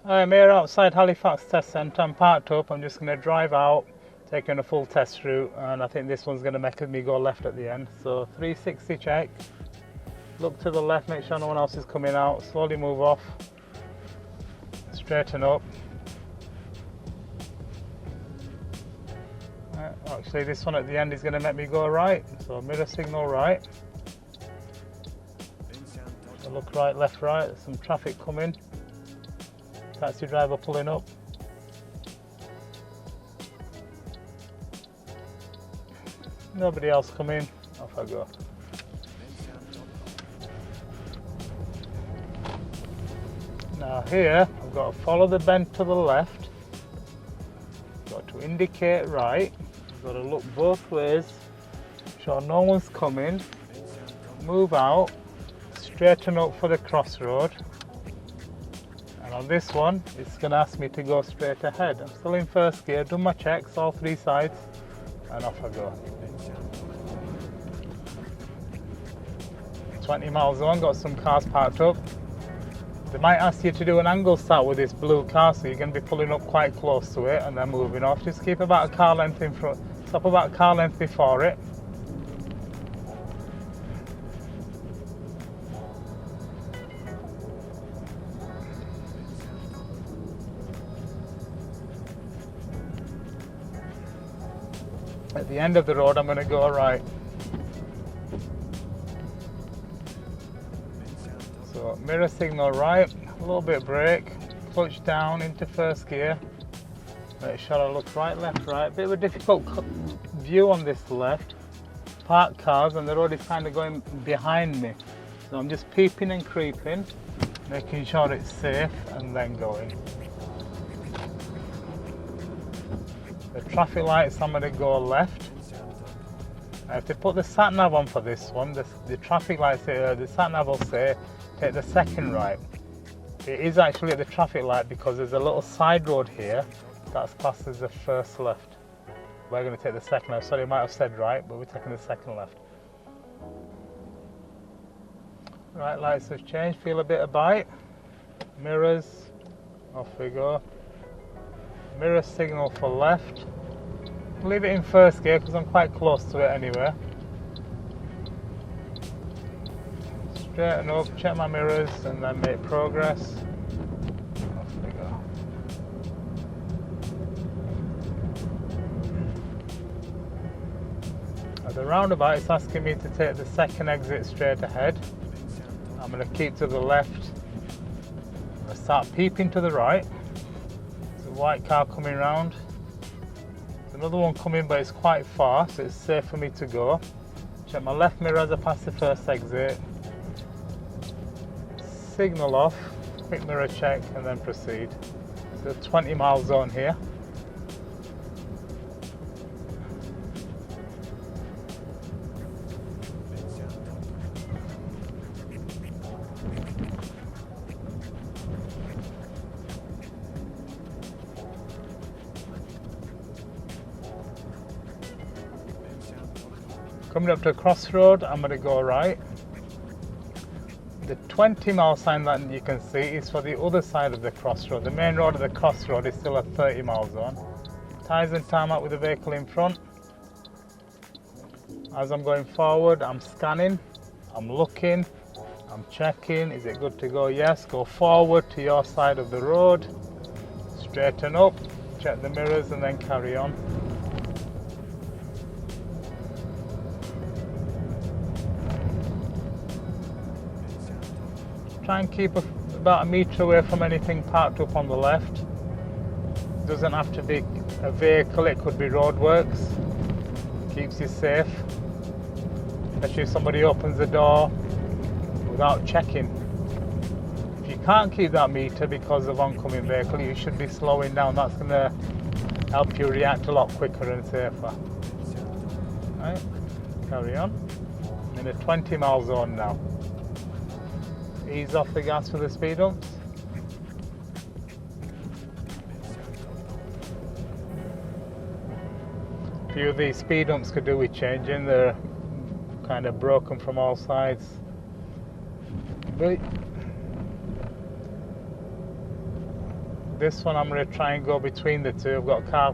I'm here outside Halifax test centre. I'm parked up. I'm just going to drive out, taking a full test route, and I think this one's going to make me go left at the end. So 360 check, look to the left, make sure no one else is coming out, slowly move off, straighten up. Actually this one at the end is going to make me go right, so mirror signal right. So look right, left, right, some traffic coming. Taxi driver pulling up. Nobody else coming. Off I go. Now here I've got to follow the bend to the left. Got to indicate right. I've got to look both ways. Sure no one's coming. Move out. Straighten up for the crossroad. And on this one, it's going to ask me to go straight ahead. I'm still in first gear, done my checks, all three sides, and off I go. 20 miles on, got some cars parked up. They might ask you to do an angle start with this blue car, so you're going to be pulling up quite close to it and then moving off. Just keep about a car length in front, stop about a car length before it. At the end of the road, I'm going to go right. So mirror signal right, a little bit brake, clutch down into first gear. Make sure I look right, left, right. Bit of a difficult view on this left. Parked cars and the road is kind of going behind me. So I'm just peeping and creeping, making sure it's safe and then going. The traffic lights, I'm going to go left. I have to put the sat nav on for this one. The traffic lights, the sat nav will say take the second right. It is actually at the traffic light because there's a little side road here that's classed as the first left. We're going to take the second left. Sorry, I might have said right, but we're taking the second left. Right, lights have changed. Feel a bit of bite. Mirrors. Off we go. Mirror signal for left. Leave it in first gear because I'm quite close to it anyway. Straighten up, check my mirrors and then make progress. Off we go. At the roundabout it's asking me to take the second exit straight ahead. I'm going to keep to the left. I'm going to start peeping to the right. White car coming round. There's another one coming, but it's quite far, so it's safe for me to go. Check my left mirror as I pass the first exit. Signal off, quick mirror check, and then proceed. So 20 mile zone here. Coming up to a crossroad, I'm going to go right. The 20 mile sign that you can see is for the other side of the crossroad. The main road of the crossroad is still a 30 mile zone. Tyres and tarmac with the vehicle in front. As I'm going forward, I'm scanning, I'm looking, I'm checking. Is it good to go? Yes. Go forward to your side of the road. Straighten up, check the mirrors and then carry on. Try and keep about a metre away from anything parked up on the left. It doesn't have to be a vehicle, it could be roadworks. Keeps you safe. Especially if somebody opens the door without checking. If you can't keep that metre because of oncoming vehicle, you should be slowing down. That's going to help you react a lot quicker and safer. Right, carry on. I'm in a 20 mile zone now. Ease off the gas for the speed bumps. A few of these speed bumps could do with changing. They're kind of broken from all sides. Right. This one I'm going to try and go between the two. I've got a car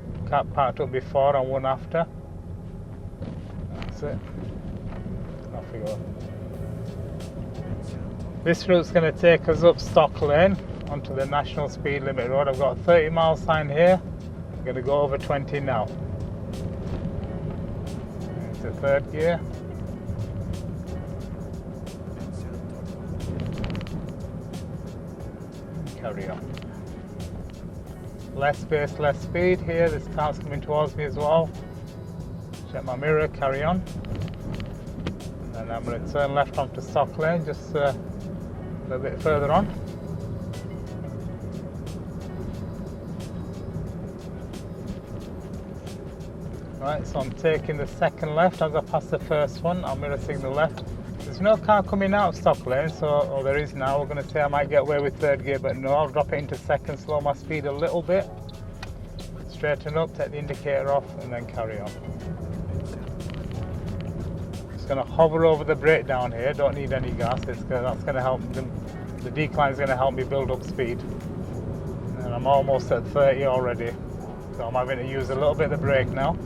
parked up before and one after. That's it. Off we go. This route's going to take us up Stock Lane onto the national speed limit road. I've got a 30-mile sign here. I'm going to go over 20 now. Into third gear. Carry on. Less space, less speed here. This car's coming towards me as well. Check my mirror, carry on. And I'm going to turn left onto Stock Lane, just a little bit further on. Right, so I'm taking the second left as I pass the first one. I'll mirror signal left. There's no car coming out of Stock Lane, so there is now. We're going to say I might get away with third gear, but no, I'll drop it into second, slow my speed a little bit, straighten up, take the indicator off, and then carry on. Just going to hover over the brake down here. Don't need any gas. That's going to help. The decline is going to help me build up speed. And I'm almost at 30 already, so I'm having to use a little bit of the brake now.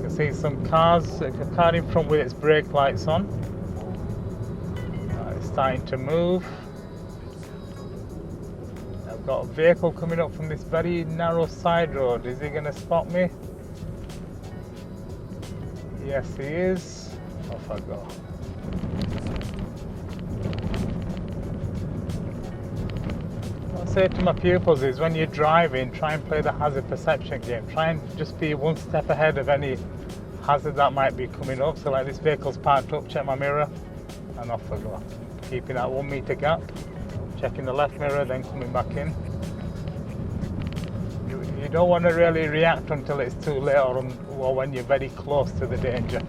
See some cars, a car in front with its brake lights on. It's starting to move. I've got a vehicle coming up from this very narrow side road. Is he going to spot me? Yes, he is. Off I go. What I say to my pupils is when you're driving, try and play the hazard perception game. Try and just be one step ahead of any hazard that might be coming up. So like this vehicle's parked up, check my mirror and off I go. Keeping that 1 meter gap, checking the left mirror, then coming back in. You don't want to really react until it's too late or when you're very close to the danger.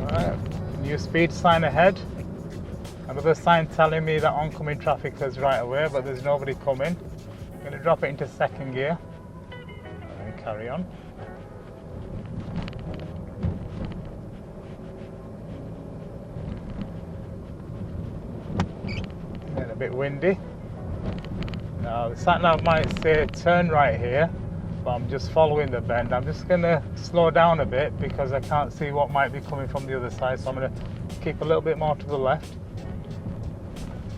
Alright, new speed sign ahead. Another sign telling me that oncoming traffic is right away, but there's nobody coming. I'm going to drop it into second gear and then carry on. Getting a bit windy. Now the sat nav might say turn right here, but I'm just following the bend. I'm just going to slow down a bit because I can't see what might be coming from the other side, so I'm going to keep a little bit more to the left.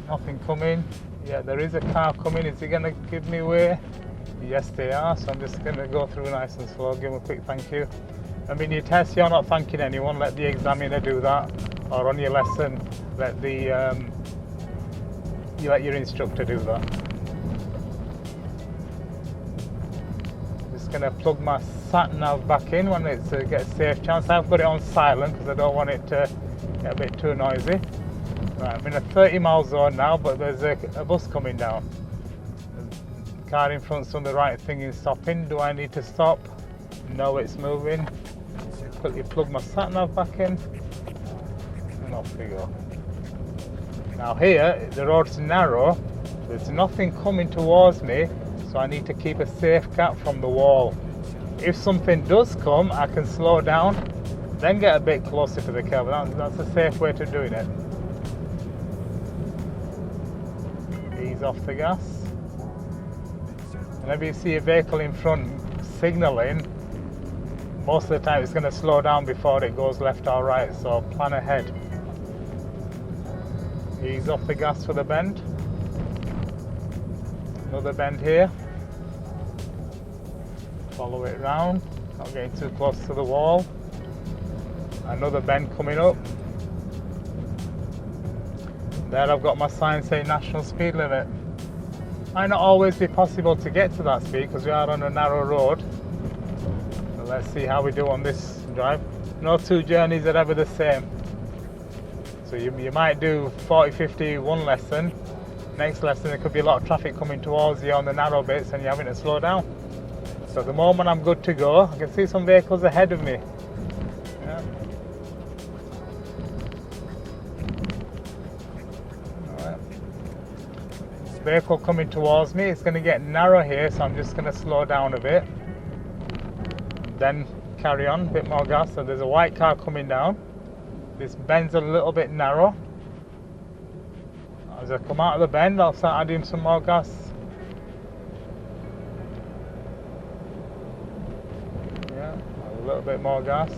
Nothing coming. Yeah, there is a car coming. Is he going to give me way? Yes, they are. So I'm just going to go through nice and slow. Give him a quick thank you. I mean, you test, you're not thanking anyone. Let the examiner do that. Or on your lesson, let your instructor do that. Just going to plug my sat nav back in when it's get a safe chance. I've got it on silent because I don't want it to get a bit too noisy. Right, I'm in a 30-mile zone now, but there's a bus coming down. The car in front's done the right thing in stopping. Do I need to stop? No, it's moving. Quickly plug my sat-nav back in, and off we go. Now here, the road's narrow. There's nothing coming towards me, so I need to keep a safe gap from the wall. If something does come, I can slow down, then get a bit closer to the curb. That's a safe way to doing it. Ease off the gas. Whenever you see a vehicle in front signalling, most of the time it's going to slow down before it goes left or right, so plan ahead. Ease off the gas for the bend. Another bend here. Follow it round, not getting too close to the wall. Another bend coming up. There I've got my sign saying national speed limit. Might not always be possible to get to that speed because we are on a narrow road. So let's see how we do on this drive. No two journeys are ever the same. So you might do 40, 50 one lesson. Next lesson there could be a lot of traffic coming towards you on the narrow bits and you're having to slow down. So at the moment I'm good to go. I can see some vehicles ahead of me. Yeah. Vehicle coming towards me. It's going to get narrow here, so I'm just going to slow down a bit, then carry on, a bit more gas. So there's a white car coming down. This bend's a little bit narrow. As I come out of the bend, I'll start adding some more gas. Yeah, a little bit more gas.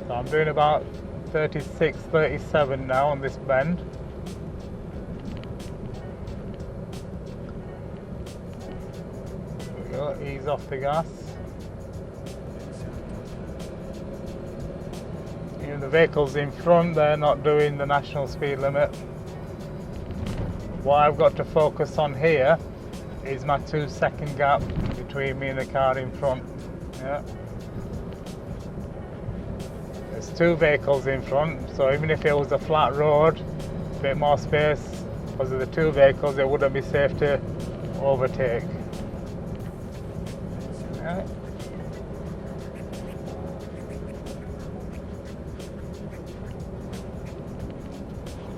So I'm doing about 36, 37 now on this bend. There we go, ease off the gas. Even the vehicles in front, they're not doing the national speed limit. What I've got to focus on here is my 2-second gap between me and the car in front. Yeah. There's 2 vehicles in front, so even if it was a flat road, a bit more space, because of the 2 vehicles, it wouldn't be safe to overtake. Yeah.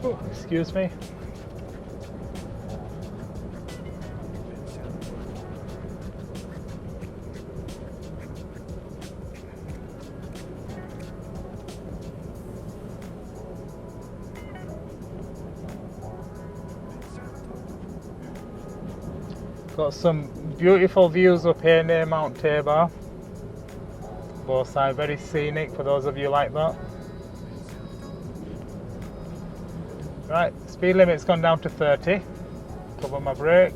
Oh, excuse me. Got some beautiful views up here near Mount Tabor. Both sides very scenic for those of you like that. Right, speed limit's gone down to 30. Cover my brake.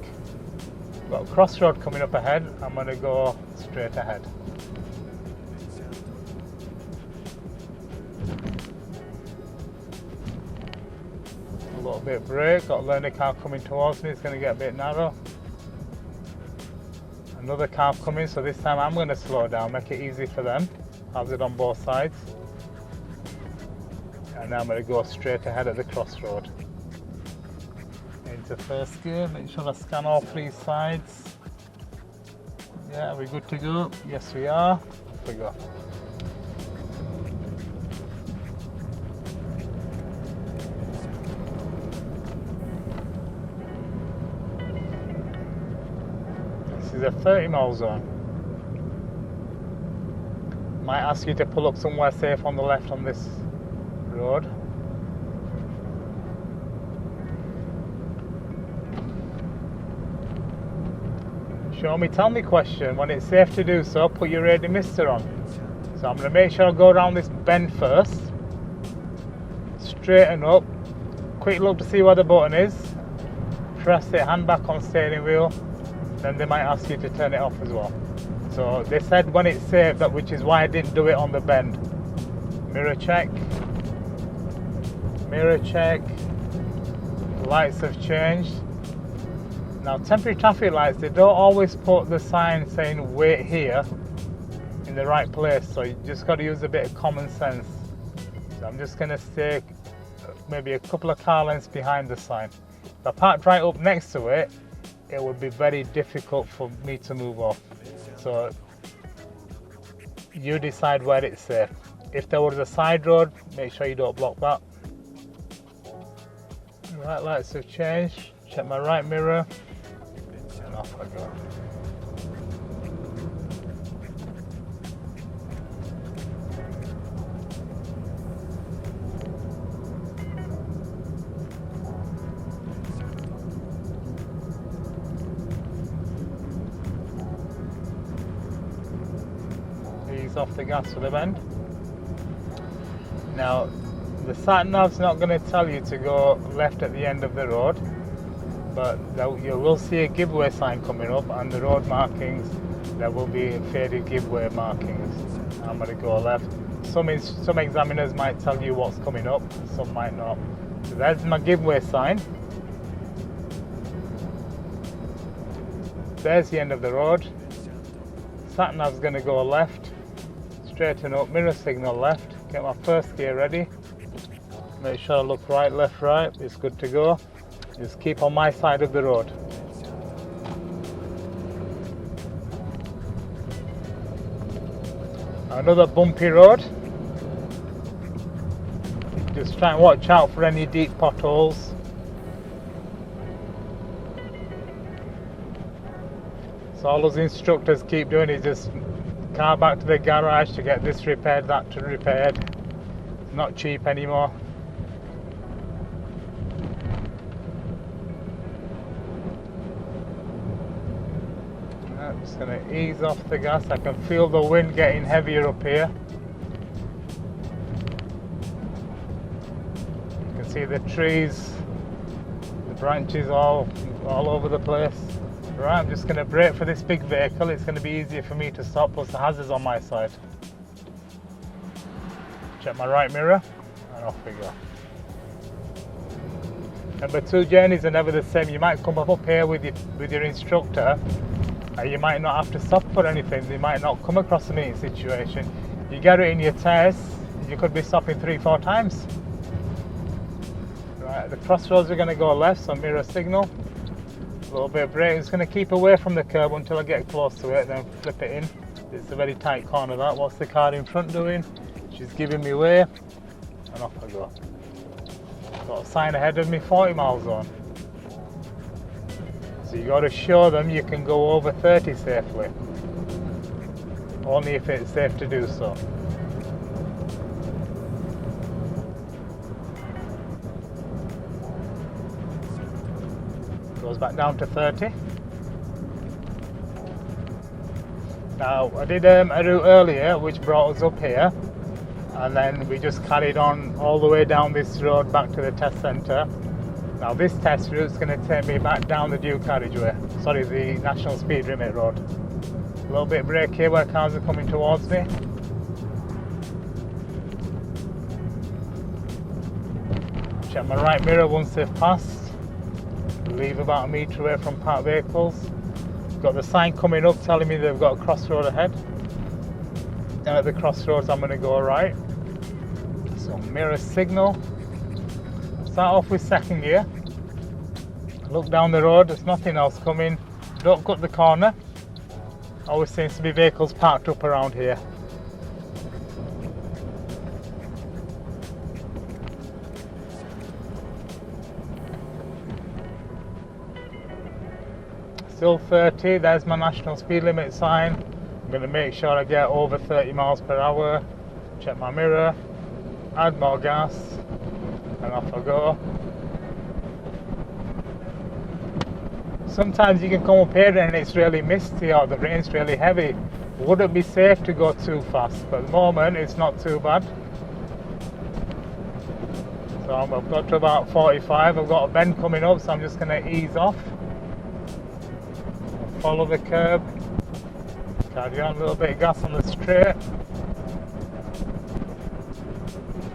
Got a crossroad coming up ahead. I'm going to go straight ahead. A little bit of brake. Got a learner car coming towards me. It's going to get a bit narrow. Another car coming, so this time I'm going to slow down, make it easy for them. Has it on both sides. And now I'm going to go straight ahead at the crossroad. Into first gear, make sure I scan all 3 sides. Yeah, are we good to go? Yes we are. Off we go. This is a 30-mile zone. Might ask you to pull up somewhere safe on the left on this road. Show me, tell me question. When it's safe to do so, put your rear mister on. So I'm going to make sure I go around this bend first. Straighten up. Quick look to see where the button is. Press it, hand back on steering wheel. Then they might ask you to turn it off as well. So they said when it's safe, that which is why I didn't do it on the bend. Mirror check. Mirror check. Lights have changed. Now temporary traffic lights, they don't always put the sign saying wait here in the right place, so you just got to use a bit of common sense. So I'm just going to stay maybe a couple of car lengths behind the sign. If I parked right up next to it, it would be very difficult for me to move off. So you decide where it's safe. If there was a side road, make sure you don't block that. Right lights have changed. Check my right mirror. And off I go. Ease off the gas for the bend. Now, the sat nav's not going to tell you to go left at the end of the road, but you will see a giveaway sign coming up, and the road markings, there will be faded giveaway markings. I'm going to go left. Some examiners might tell you what's coming up, some might not. So there's my giveaway sign. There's the end of the road. Sat nav's going to go left. Straighten up, mirror signal left. Get my first gear ready. Make sure I look right, left, right. It's good to go. Just keep on my side of the road. Another bumpy road. Just try and watch out for any deep potholes. So all those instructors keep doing is just car back to the garage to get this repaired, that repaired. It's not cheap anymore. Just going to ease off the gas. I can feel the wind getting heavier up here. You can see the trees, the branches all over the place. Right, I'm just going to brake for this big vehicle. It's going to be easier for me to stop, plus the hazards on my side. Check my right mirror, and off we go. Number 2, journeys are never the same. You might come up here with your instructor, and you might not have to stop for anything. You might not come across a meeting situation. You get it in your test, you could be stopping 3-4 times. Right, the crossroads are going to go left, so mirror signal. A little bit of brake. It's going to keep away from the curb until I get close to it, then flip it in. It's a very tight corner, that. What's the car in front doing? She's giving me way, and off I go. Got a sign ahead of me, 40 miles zone. So you got to show them you can go over 30 safely. Only if it's safe to do so. Goes back down to 30. Now I did a route earlier which brought us up here, and then we just carried on all the way down this road back to the test centre. Now this test route is going to take me back down the dual carriageway, sorry, the national speed limit road. A little bit of brake here where cars are coming towards me. Check my right mirror once they've passed. Leave about a metre away from parked vehicles. Got the sign coming up telling me they've got a crossroad ahead. And at the crossroads I'm going to go right. So mirror signal. Start off with second gear. Look down the road, there's nothing else coming. Don't cut the corner. Always seems to be vehicles parked up around here. Still 30, there's my national speed limit sign. I'm going to make sure I get over 30 miles per hour. Check my mirror, add more gas, and off I go. Sometimes you can come up here and it's really misty or the rain's really heavy. Would it be safe to go too fast? But at the moment it's not too bad. So I've got to about 45, I've got a bend coming up, so I'm just going to ease off. Follow the curb, carry on, a little bit of gas on the straight,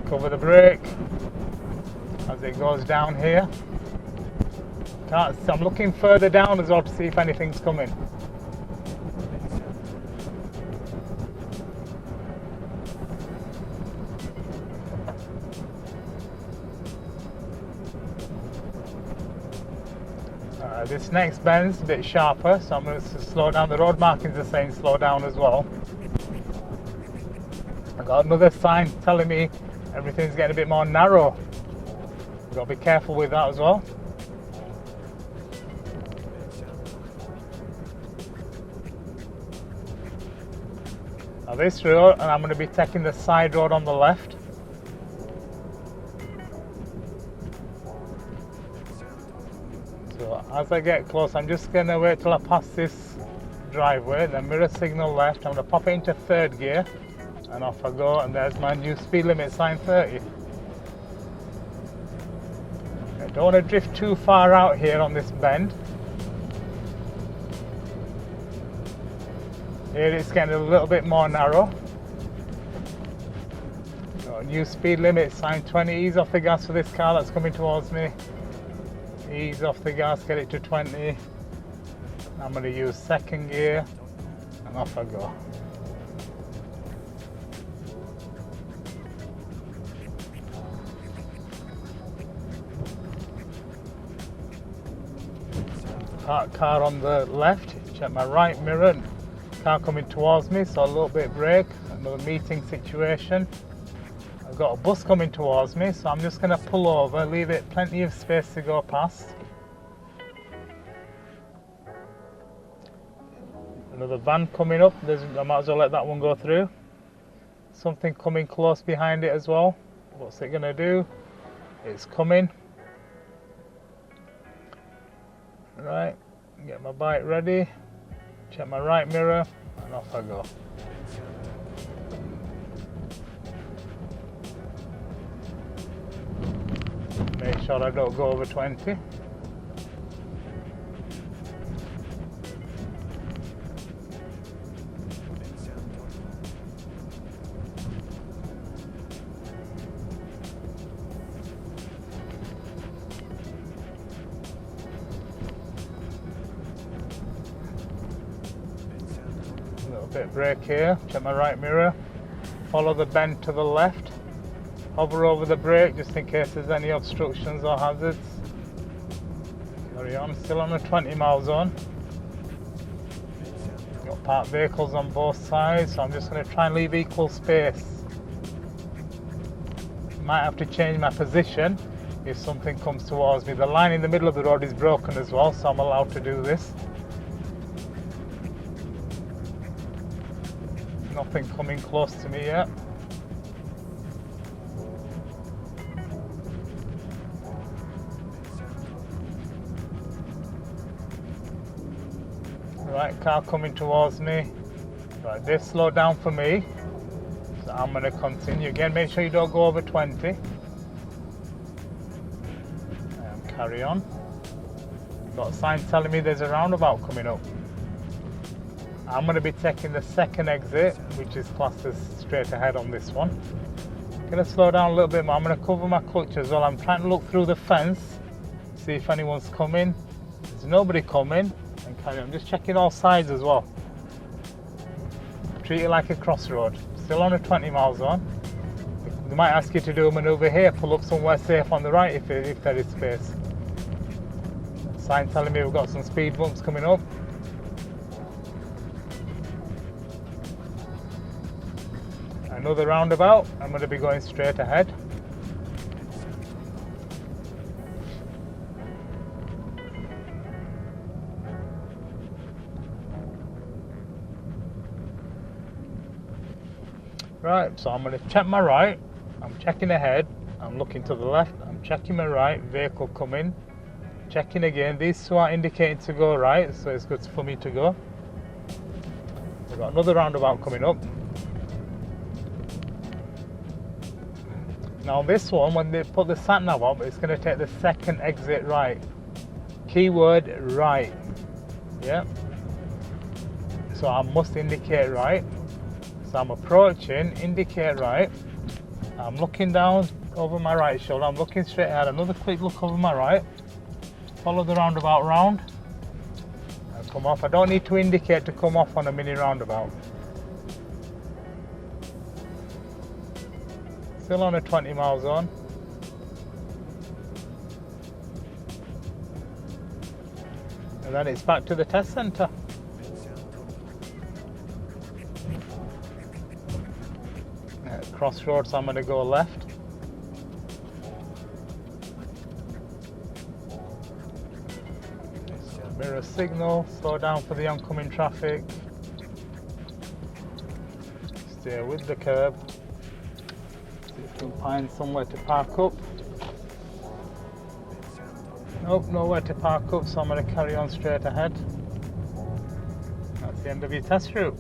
cover the brake as it goes down here. I'm looking further down as well to see if anything's coming. This next bend's a bit sharper, so I'm going to slow down. The road markings are saying slow down as well. I've got another sign telling me everything's getting a bit more narrow. I've got to be careful with that as well. Now this road, and I'm going to be taking the side road on the left. So as I get close, I'm just going to wait till I pass this driveway, then mirror signal left. I'm going to pop it into third gear, and off I go, and there's my new speed limit sign, 30. I don't want to drift too far out here on this bend. Here it's getting a little bit more narrow. So new speed limit sign, 20. Ease off the gas for this car that's coming towards me. Ease off the gas, get it to 20. I'm going to use second gear, and off I go. Parked car on the left, check my right mirror, car coming towards me, so a little bit of brake, another meeting situation. I've got a bus coming towards me, so I'm just going to pull over, leave it plenty of space to go past. Another van coming up, I might as well let that one go through. Something coming close behind it as well. What's it going to do? It's coming. Right, get my bike ready. check my right mirror, and off I go. Make sure I don't go over 20. A little bit of brake here, check my right mirror, follow the bend to the left, hover over the brake just in case there's any obstructions or hazards. Carry on, still on a 20 mile zone. Got parked vehicles on both sides, so I'm just going to try and leave equal space. Might have to change my position if something comes towards me. The line in the middle of the road is broken as well, so I'm allowed to do this. Nothing coming close to me yet. Right, car coming towards me. Right, they slow down for me, so I'm going to continue. Again, make sure you don't go over 20. And carry on. Got a sign telling me there's a roundabout coming up. I'm going to be taking the second exit, which is classed as straight ahead on this one. I'm going to slow down a little bit more. I'm going to cover my clutch as well. I'm trying to look through the fence, see if anyone's coming. There's nobody coming. And carry on. I'm just checking all sides as well. Treat it like a crossroad. Still on a 20 mile zone. They might ask you to do a manoeuvre here, pull up somewhere safe on the right if there is space. Sign telling me we've got some speed bumps coming up. Another roundabout, I'm going to be going straight ahead. Right, so I'm going to check my right, I'm checking ahead, I'm looking to the left, I'm checking my right, vehicle coming, checking again. These two are indicating to go right, so it's good for me to go. We've got another roundabout coming up. Now this one, when they put the sat nav up, it's going to take the second exit right. Keyword right. Yeah. So I must indicate right. So I'm approaching, indicate right. I'm looking down over my right shoulder. I'm looking straight ahead. Another quick look over my right. Follow the roundabout round. And come off. I don't need to indicate to come off on a mini roundabout. Still on a 20 mile zone. And then it's back to the test centre. Crossroads, I'm going to go left. Mirror signal, slow down for the oncoming traffic. Stay with the curb. See if we can find somewhere to park up. Nope, nowhere to park up, so I'm going to carry on straight ahead. That's the end of your test route.